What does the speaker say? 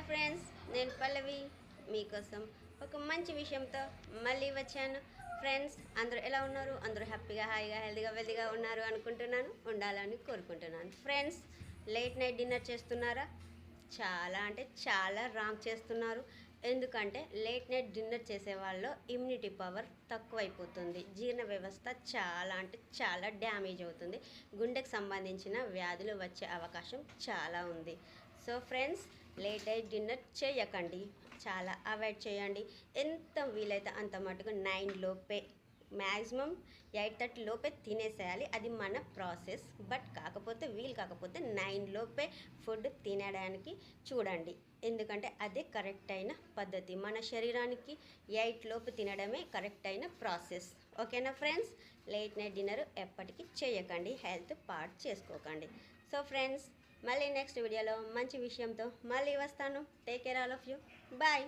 Hi friends, నేను పల్లవి మీకోసం ఒక మంచి విషయంతో మళ్ళీ వచ్చాను. ఫ్రెండ్స్, అందరూ ఎలా ఉన్నారు? అందరూ హ్యాపీగా, హాయిగా, హెల్తీగా, వెల్తీగా ఉన్నారు అనుకుంటున్నాను. ఉండాలని కోరుకుంటున్నాను. ఫ్రెండ్స్, లేట్ నైట్ డిన్నర్ చేస్తున్నారా? చాలా అంటే చాలా రాంగ్ చేస్తున్నారు. ఎందుకంటే లేట్ నైట్ డిన్నర్ చేసే వాళ్ళలో ఇమ్యూనిటీ పవర్ తక్కువైపోతుంది. జీర్ణ వ్యవస్థ చాలా అంటే చాలా డ్యామేజ్ అవుతుంది. గుండెకు సంబంధించిన వ్యాధులు వచ్చే అవకాశం చాలా ఉంది. So friends, late night dinner చేయకండి, చాలా అవాయిడ్ చేయండి. ఎంత వీలైతే అంత మటుకు 9 లోపే, మ్యాక్సిమం 8:30 లోపే తినేసేయాలి. అది మన ప్రాసెస్. బట్ వీలు కాకపోతే 9 లోపే ఫుడ్ తినడానికి చూడండి. ఎందుకంటే అదే కరెక్ట్ అయిన పద్ధతి. మన శరీరానికి 8 లోపు తినడమే కరెక్ట్ అయిన ప్రాసెస్. ఓకేనా ఫ్రెండ్స్? లేట్ నైట్ డిన్నర్ ఎప్పటికీ చేయకండి, హెల్త్ పాడు చేసుకోకండి. సో ఫ్రెండ్స్, మళ్ళీ నెక్స్ట్ వీడియోలో మంచి విషయంతో మళ్ళీ వస్తాను. Take care all of you. Bye.